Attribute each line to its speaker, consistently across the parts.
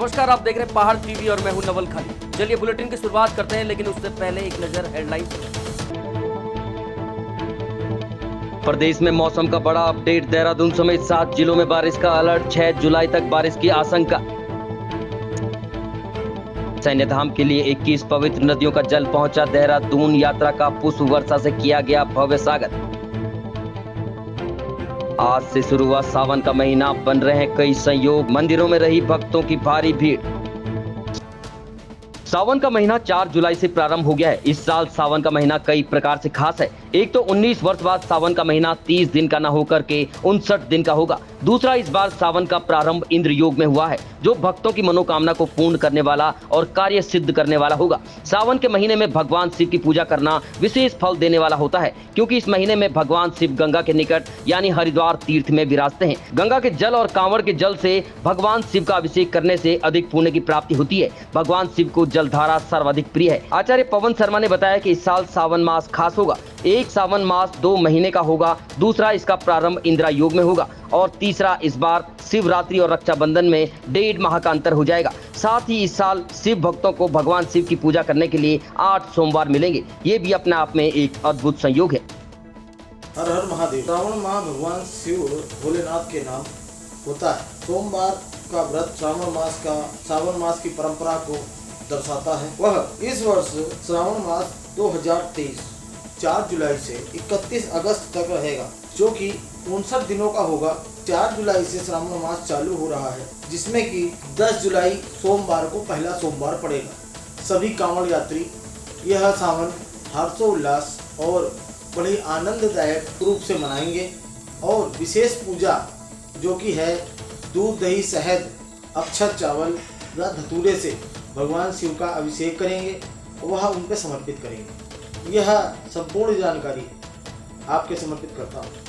Speaker 1: नमस्कार, आप देख रहे हैं पहाड़ टीवी और मैं हूं नवल खाली। चलिए बुलेटिन की शुरुआत करते हैं, लेकिन उससे पहले एक नजर हेडलाइंस। प्रदेश में मौसम का बड़ा अपडेट। देहरादून समेत 7 जिलों में बारिश का अलर्ट। 6 जुलाई तक बारिश की आशंका। सैन्य धाम के लिए 21 पवित्र नदियों का जल पहुंचा। देहरादून यात्रा का पुष्प वर्षा से किया गया भव्य स्वागत। आज से शुरू हुआ सावन का महीना, बन रहे हैं कई संयोग। मंदिरों में रही भक्तों की भारी भीड़। सावन का महीना 4 जुलाई से प्रारंभ हो गया है। इस साल सावन का महीना कई प्रकार से खास है। एक तो 19 वर्ष बाद सावन का महीना 30 दिन का न होकर के 59 दिन का होगा। दूसरा, इस बार सावन का प्रारंभ इंद्र योग में हुआ है, जो भक्तों की मनोकामना को पूर्ण करने वाला और कार्य सिद्ध करने वाला होगा। सावन के महीने में भगवान शिव की पूजा करना विशेष फल देने वाला होता है, क्योंकि इस महीने में भगवान शिव गंगा के निकट यानी हरिद्वार तीर्थ में विराजते हैं। गंगा के जल और कांवड़ के जल से भगवान शिव का अभिषेक करने से अधिक पुण्य की प्राप्ति होती है। भगवान शिव को जलधारा सर्वाधिक प्रिय है। आचार्य पवन शर्मा ने बताया कि इस साल सावन मास खास होगा। एक सावन मास 2 महीने का होगा, दूसरा इसका प्रारंभ इंदिरा योग में होगा और तीसरा इस बार शिवरात्रि और रक्षाबंधन में 1.5 माह का अंतर हो जाएगा। साथ ही इस साल शिव भक्तों को भगवान शिव की पूजा करने के लिए 8 सोमवार मिलेंगे। ये भी अपने आप में एक अद्भुत संयोग है।
Speaker 2: हर हर महादेव। श्रावण माह भगवान शिव भोलेनाथ के नाम होता है। सोमवार का व्रत सावन मास की परंपरा को दर्शाता है। वह इस वर्ष श्रावण मास 2023 4 जुलाई से 31 अगस्त तक रहेगा, जो कि 59 दिनों का होगा। 4 जुलाई से श्रावण मास चालू हो रहा है, जिसमें कि 10 जुलाई सोमवार को पहला सोमवार पड़ेगा। सभी कांवड़ यात्री यह सावन हर्षोल्लास और बड़े आनंददायक रूप से मनाएंगे और विशेष पूजा जो कि है दूध दही शहद अक्षत चावल व धतूरे से भगवान शिव का अभिषेक करेंगे और वह उन पर समर्पित करेंगे। यह संपूर्ण जानकारी आपके समर्पित करता हूँ।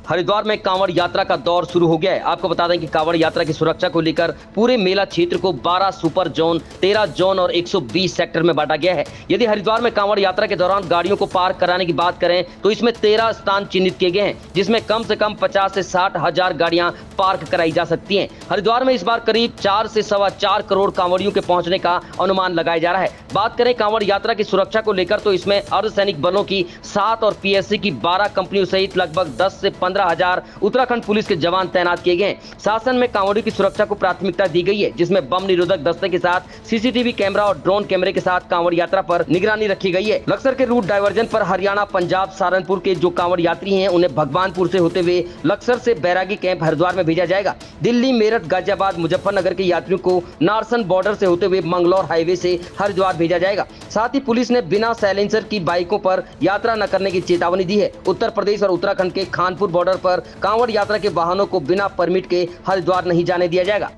Speaker 1: हरिद्वार में कांवड़ यात्रा का दौर शुरू हो गया है। आपको बता दें कि कांवड़ यात्रा की सुरक्षा को लेकर पूरे मेला क्षेत्र को 12 सुपर जोन, 13 जोन और 120 सेक्टर में बांटा गया है। यदि हरिद्वार में कांवड़ यात्रा के दौरान गाड़ियों को पार्क कराने की बात करें तो इसमें 13 स्थान चिन्हित किए गए हैं, जिसमें कम से कम 50 से 60 हजार गाड़ियां पार्क कराई जा सकती हैं। हरिद्वार में इस बार करीब 4 से 4.25 करोड़ कांवड़ियों के पहुंचने का अनुमान लगाया जा रहा है। बात करें कांवड़ यात्रा की सुरक्षा को लेकर तो इसमें अर्धसैनिक बलों की 7 और पीएससी की 12 कंपनियों सहित लगभग 10 से 15 हजार उत्तराखंड पुलिस के जवान तैनात किए गए हैं। शासन में कांवड़ियों की सुरक्षा को प्राथमिकता दी गई है, जिसमें बम निरोधक दस्ते के साथ सीसीटीवी कैमरा और ड्रोन कैमरे के साथ कांवड़ यात्रा पर निगरानी रखी गई है। लक्सर के रूट डायवर्जन पर हरियाणा, पंजाब, सहारनपुर के जो कांवड़ यात्री हैं उन्हें भगवानपुर से होते हुए लक्सर से बैरागी कैंप हरिद्वार में भेजा जाएगा। दिल्ली, मेरठ, गाजियाबाद, मुजफ्फरनगर के यात्रियों को नारसन बॉर्डर से होते हुए मंगलौर हाईवे से हरिद्वार भेजा जाएगा। साथ ही पुलिस ने बिना साइलेंसर की बाइकों पर यात्रा न करने की चेतावनी दी है। उत्तर प्रदेश और उत्तराखंड के खानपुर बॉर्डर पर कांवड़ यात्रा के वाहनों को बिना परमिट के हरिद्वार नहीं जाने दिया जाएगा।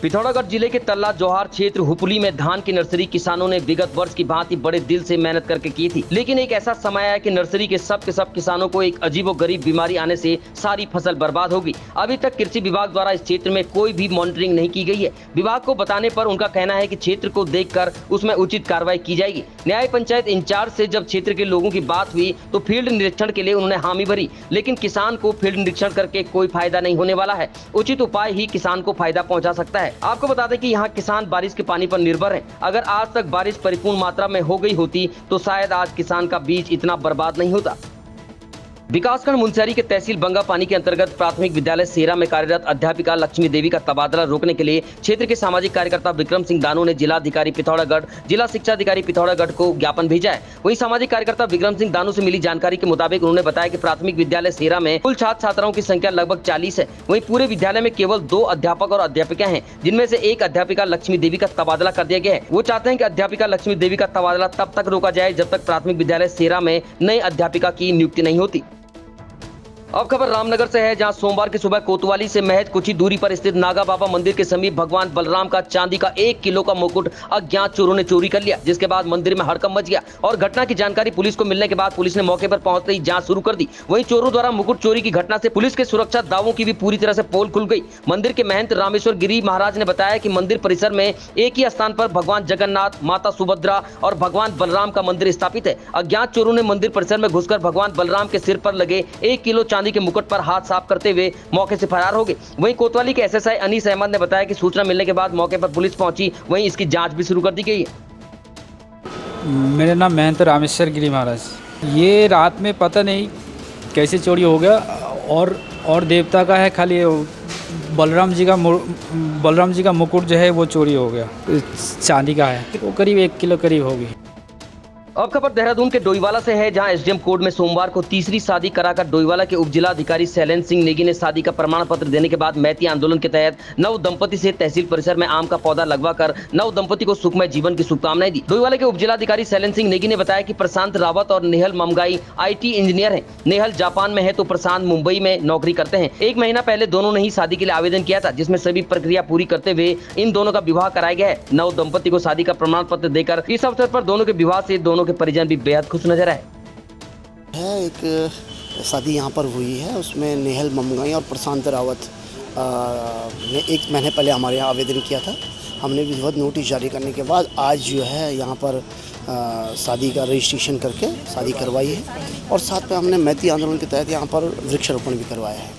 Speaker 1: पिथौरागढ़ जिले के तल्ला जोहार क्षेत्र हुपली में धान की नर्सरी किसानों ने विगत वर्ष की भांति बड़े दिल से मेहनत करके की थी, लेकिन एक ऐसा समय आया कि नर्सरी के सब किसानों को एक अजीबोगरीब बीमारी आने से सारी फसल बर्बाद हो गई। अभी तक कृषि विभाग द्वारा इस क्षेत्र में कोई भी मॉनिटरिंग नहीं की गई है। विभाग को बताने पर उनका कहना है कि क्षेत्र को देखकर उसमें उचित कार्रवाई की जाएगी। न्याय पंचायत इंचार्ज से जब क्षेत्र के लोगों की बात हुई तो फील्ड निरीक्षण के लिए उन्होंने हामी भरी, लेकिन किसान को फील्ड निरीक्षण करके कोई फायदा नहीं होने वाला है। उचित उपाय ही किसान को फायदा पहुँचा सकता है। आपको बता दें कि यहाँ किसान बारिश के पानी पर निर्भर हैं। अगर आज तक बारिश परिपूर्ण मात्रा में हो गई होती तो शायद आज किसान का बीज इतना बर्बाद नहीं होता। विकासखंड मुनस्यारी के तहसील बंगापानी के अंतर्गत प्राथमिक विद्यालय सेरा में कार्यरत अध्यापिका लक्ष्मी देवी का तबादला रोकने के लिए क्षेत्र के सामाजिक कार्यकर्ता विक्रम सिंह दानू ने जिलाधिकारी पिथौरागढ़, जिला शिक्षा अधिकारी पिथौरागढ़ को ज्ञापन भेजा है। वहीं सामाजिक कार्यकर्ता विक्रम सिंह दानू से मिली जानकारी के मुताबिक उन्होंने बताया कि प्राथमिक विद्यालय सेरा में कुल छात्र छात्राओं की संख्या लगभग 40 है। वहीं पूरे विद्यालय में केवल 2 अध्यापक और अध्यापिका हैं, जिनमें से एक अध्यापिका लक्ष्मी देवी का तबादला कर दिया गया है। वो चाहते हैं कि अध्यापिका लक्ष्मी देवी का तबादला तब तक रोका जाए जब तक प्राथमिक विद्यालय सेरा में नए अध्यापिका की नियुक्ति नहीं होती। अब खबर रामनगर से है, जहां सोमवार की सुबह कोतवाली से महज कुछ ही दूरी पर स्थित नागा बाबा मंदिर के समीप भगवान बलराम का चांदी का 1 किलो का मुकुट अज्ञात चोरों ने चोरी कर लिया, जिसके बाद मंदिर में हड़कंप मच गया और घटना की जानकारी पुलिस को मिलने के बाद पुलिस ने मौके पर पहुंचते ही जांच शुरू कर दी। वहीं चोरों द्वारा मुकुट चोरी की घटना से पुलिस के सुरक्षा दावों की भी पूरी तरह से पोल खुल गई। मंदिर के महंत रामेश्वर गिरी महाराज ने बताया कि मंदिर परिसर में एक ही स्थान पर भगवान जगन्नाथ, माता सुभद्रा और भगवान बलराम का मंदिर स्थापित है। अज्ञात चोरों ने मंदिर परिसर में घुसकर भगवान बलराम के सिर पर लगे 1 किलो चांदी के मुकुट पर हाथ साफ करते हुए मौके से फरार हो गए। वहीं कोतवाली के एसएसआई अनीस अहमद ने बताया कि सूचना मिलने के बाद मौके पर पुलिस पहुंची, वहीं इसकी जांच भी शुरू कर दी गई है।
Speaker 3: मेरा नाम महंत रामेश्वर गिरी महाराज। ये रात में पता नहीं कैसे चोरी हो गया, और देवता का है, खाली बलराम जी का मुकुट जो है वो चोरी हो गया, चांदी का है, वो करीब 1 किलो करीब होगी।
Speaker 1: अब खबर देहरादून के डोईवाला से है, जहां एसडीएम कोर्ट में सोमवार को तीसरी शादी कराकर डोईवाला के उपजिलाधिकारी शैलेंद्र सिंह नेगी ने शादी का प्रमाण पत्र देने के बाद मैती आंदोलन के तहत नव दंपति से तहसील परिसर में आम का पौधा लगवाकर नव दंपति को सुखमय जीवन की शुभकामनाएं दी। डोईवाला के उपजिलाधिकारी शैलेंद्र सिंह नेगी ने बताया कि प्रशांत रावत और नेहल ममगाई IT इंजीनियर है। नेहल जापान में है तो प्रशांत मुंबई में नौकरी करते हैं। 1 महीना पहले दोनों ने ही शादी के लिए आवेदन किया था, जिसमें सभी प्रक्रिया पूरी करते हुए इन दोनों का विवाह कराया गया है। नव दंपति को शादी का प्रमाण पत्र देकर इस अवसर पर दोनों के विवाह से दोनों के परिजन भी बेहद खुश नजर आए।
Speaker 4: एक शादी यहाँ पर हुई है, उसमें नेहल ममगाई और प्रशांत रावत ने 1 महीने पहले हमारे यहाँ आवेदन किया था। हमने विधिवत नोटिस जारी करने के बाद आज जो है यहाँ पर शादी का रजिस्ट्रेशन करके शादी करवाई है, और साथ में हमने मैती आंदोलन के तहत यहाँ पर वृक्षारोपण भी करवाया है।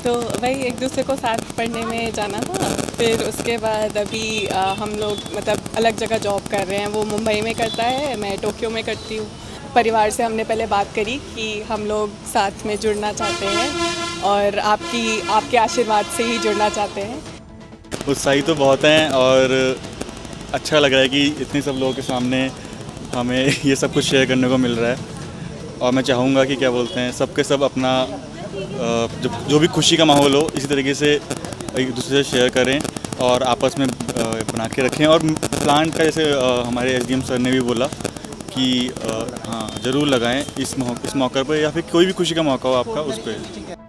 Speaker 5: तो वही एक दूसरे को साथ पढ़ने में जाना था, फिर उसके बाद अभी हम लोग मतलब अलग जगह जॉब कर रहे हैं। वो मुंबई में करता है, मैं टोक्यो में करती हूँ। परिवार से हमने पहले बात करी कि हम लोग साथ में जुड़ना चाहते हैं और आपके आशीर्वाद से ही जुड़ना चाहते हैं।
Speaker 6: उत्साही तो बहुत हैं और अच्छा लग रहा है कि इतने सब लोगों के सामने हमें ये सब कुछ शेयर करने को मिल रहा है, और मैं चाहूँगा कि क्या बोलते हैं सबके सब अपना जो भी खुशी का माहौल हो इसी तरीके से एक दूसरे से शेयर करें और आपस में बना के रखें। और प्लांट का जैसे हमारे SDM सर ने भी बोला कि हाँ ज़रूर लगाएं इस मौके पर, या फिर कोई भी खुशी का मौका हो आपका उस पर।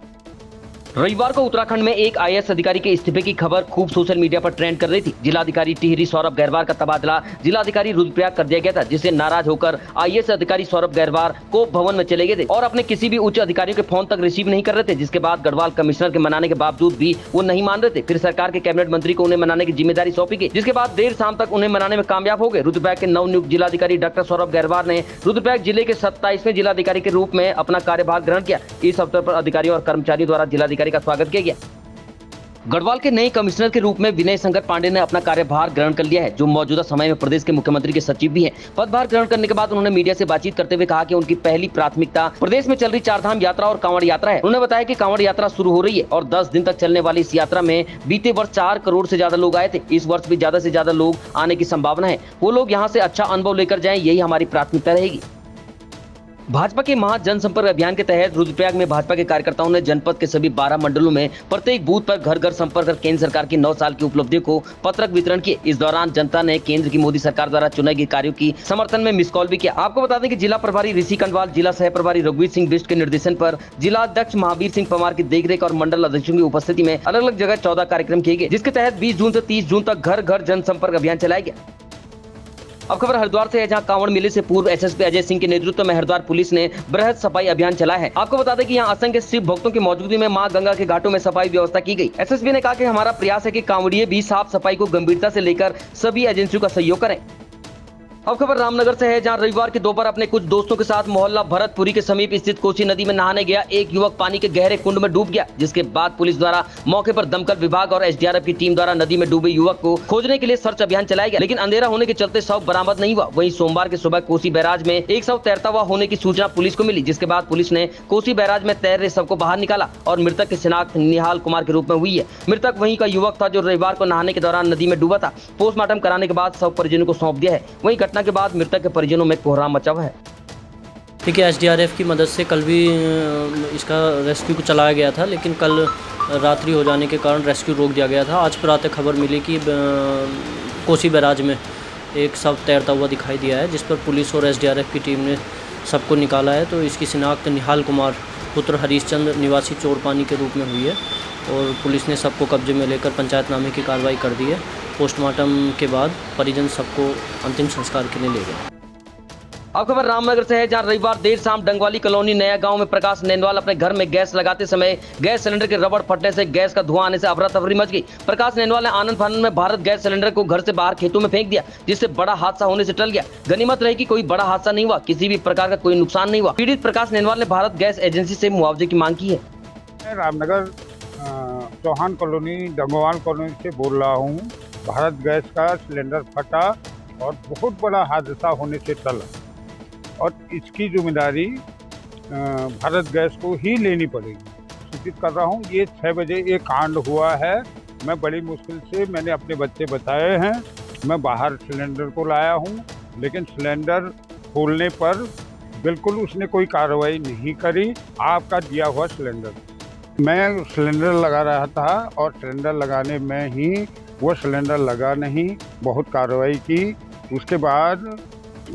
Speaker 1: रविवार को उत्तराखंड में एक IAS अधिकारी के इस्तीफे की खबर खूब सोशल मीडिया पर ट्रेंड कर रही थी। जिलाधिकारी टिहरी सौरभ गहरवार का तबादला जिलाधिकारी रुद्रप्रयाग कर दिया गया था, जिससे नाराज होकर IAS अधिकारी सौरभ गहरवार कोप भवन में चले गए थे और अपने किसी भी उच्च अधिकारियों के फोन तक रिसीव नहीं कर रहे थे, जिसके बाद गढ़वाल कमिश्नर के मनाने के बावजूद भी वो नहीं मान रहे थे। फिर सरकार के कैबिनेट मंत्री को उन्हें मनाने की जिम्मेदारी सौंपी गई, जिसके बाद देर शाम तक उन्हें मनाने में कामयाब हो गए। रुद्रप्रयाग के नवनियुक्त जिलाधिकारी डॉक्टर सौरभ गहरवार ने रुद्रप्रयाग जिले के 27वें जिलाधिकारी के रूप में अपना कार्यभार ग्रहण किया। इस अवसर पर अधिकारियों और कर्मचारियों द्वारा जिलाधिकारी का स्वागत किया गया। गढ़वाल के नए कमिश्नर के रूप में विनय शंकर पांडे ने अपना कार्यभार ग्रहण कर लिया है, जो मौजूदा समय में प्रदेश के मुख्यमंत्री के सचिव भी हैं। पदभार ग्रहण करने के बाद उन्होंने मीडिया से बातचीत करते हुए कहा कि उनकी पहली प्राथमिकता प्रदेश में चल रही 4 धाम यात्रा और कांवड़ यात्रा है। उन्होंने बताया कि कांवड़ यात्रा शुरू हो रही है और 10 दिन तक चलने वाली इस यात्रा में बीते वर्ष 4 करोड़ से ज्यादा लोग आए थे। इस वर्ष भी ज्यादा से ज्यादा लोग आने की संभावना है। वो लोग यहाँ से अच्छा अनुभव लेकर जाएं, यही हमारी प्राथमिकता रहेगी। भाजपा के महा जनसंपर्क अभियान के तहत रुद्रप्रयाग में भाजपा के कार्यकर्ताओं ने जनपद के सभी 12 मंडलों में प्रत्येक बूथ पर घर घर संपर्क कर केंद्र सरकार की 9 साल की उपलब्धियों को पत्रक वितरण किए। इस दौरान जनता ने केंद्र की मोदी सरकार द्वारा चुनाई गए कार्यों की समर्थन में मिस कॉल भी किया। आपको बता दें कि जिला प्रभारी ऋषि कंडवाल, जिला सह प्रभारी रघुवीर सिंह बिष्ट के निर्देशन पर जिला अध्यक्ष महावीर सिंह पवार की देखरेख और मंडल अध्यक्षों की उपस्थिति में अलग अलग जगह 14 कार्यक्रम किए गए, जिसके तहत 20 जून से 30 जून तक घर घर जनसंपर्क अभियान चलाया गया। अब खबर हरिद्वार से है, जहां कांवड़ मेले से पूर्व SSP अजय सिंह के नेतृत्व में हरिद्वार पुलिस ने बृहद सफाई अभियान चलाया है। आपको बता दें कि यहां असंख्य शिव भक्तों की मौजूदगी में मां गंगा के घाटों में सफाई व्यवस्था की गई। SSP ने कहा कि हमारा प्रयास है कि कांवड़िए भी साफ सफाई को गंभीरता से लेकर सभी एजेंसियों का सहयोग करें। अब खबर रामनगर से है, जहां रविवार के दोपहर अपने कुछ दोस्तों के साथ मोहल्ला भरतपुरी के समीप स्थित कोसी नदी में नहाने गया एक युवक पानी के गहरे कुंड में डूब गया, जिसके बाद पुलिस द्वारा मौके पर दमकल विभाग और SDRF की टीम द्वारा नदी में डूबे युवक को खोजने के लिए सर्च अभियान चलाया गया, लेकिन अंधेरा होने के चलते शव बरामद नहीं हुआ। वहीं सोमवार के सुबह कोसी बैराज में एक शव तैरता हुआ होने की सूचना पुलिस को मिली, जिसके बाद पुलिस ने कोसी बैराज में तैर रहे शव को बाहर निकाला और मृतक की शिनाख्त निहाल कुमार के रूप में हुई है। मृतक वहीं का युवक था जो रविवार को नहाने के दौरान नदी में डूबा था। पोस्टमार्टम कराने के बाद शव परिजनों को सौंप दिया है। वहीं घटना के बाद मृतक के परिजनों में कोहराम मचा हुआ है।
Speaker 7: देखिए, SDRF की मदद से कल भी इसका रेस्क्यू को चलाया गया था, लेकिन कल रात्रि हो जाने के कारण रेस्क्यू रोक दिया गया था। आज प्रातः खबर मिली कि कोसी बैराज में एक शव तैरता हुआ दिखाई दिया है, जिस पर पुलिस और SDRF की टीम ने सबको निकाला है। तो इसकी शिनाख्त निहाल कुमार पुत्र हरीशचंद्र निवासी चोरपानी के रूप में हुई है और पुलिस ने सबको कब्जे में लेकर पंचायतनामे की कार्रवाई कर दी है। पोस्टमार्टम के बाद परिजन सबको अंतिम संस्कार के लिए ले गए।
Speaker 1: अब खबर रामनगर से है, जहां रविवार देर शाम डंगवाली कॉलोनी नया गांव में प्रकाश नैनवाल अपने घर में गैस लगाते समय गैस सिलेंडर के रबड़ फटने से गैस का धुआं आने से अफरा तफरी मच गई। प्रकाश नैनवाल ने आनंद फानंद में भारत गैस सिलेंडर को घर से बाहर खेतों में फेंक दिया, जिससे बड़ा हादसा होने से टल गया। गनीमत रही कि कोई बड़ा हादसा नहीं हुआ, किसी भी प्रकार का कोई नुकसान नहीं हुआ। पीड़ित प्रकाश नैनवाल ने भारत गैस एजेंसी से मुआवजे की मांग की है।
Speaker 8: मैं रामनगर चौहान कॉलोनी डंगोवाल कॉलोनी से बोल रहा हूँ। भारत गैस का सिलेंडर फटा और बहुत बड़ा हादसा होने से टला और इसकी जिम्मेदारी भारत गैस को ही लेनी पड़ेगी। सूचित कर रहा हूँ, ये 6 बजे ये कांड हुआ है। मैं बड़ी मुश्किल से मैंने अपने बच्चे बचाए हैं, मैं बाहर सिलेंडर को लाया हूँ, लेकिन सिलेंडर खोलने पर बिल्कुल उसने कोई कार्रवाई नहीं करी। आपका दिया हुआ सिलेंडर, मैं सिलेंडर लगा रहा था और सिलेंडर लगाने में ही वो सिलेंडर लगा नहीं, बहुत कार्रवाई की, उसके बाद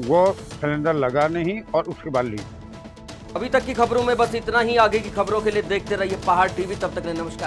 Speaker 8: वो सिलेंडर लगा नहीं और उसके बाद लीक।
Speaker 1: अभी तक की खबरों में बस इतना ही। आगे की खबरों के लिए देखते रहिए पहाड़ टीवी। तब तक के लिए नमस्कार।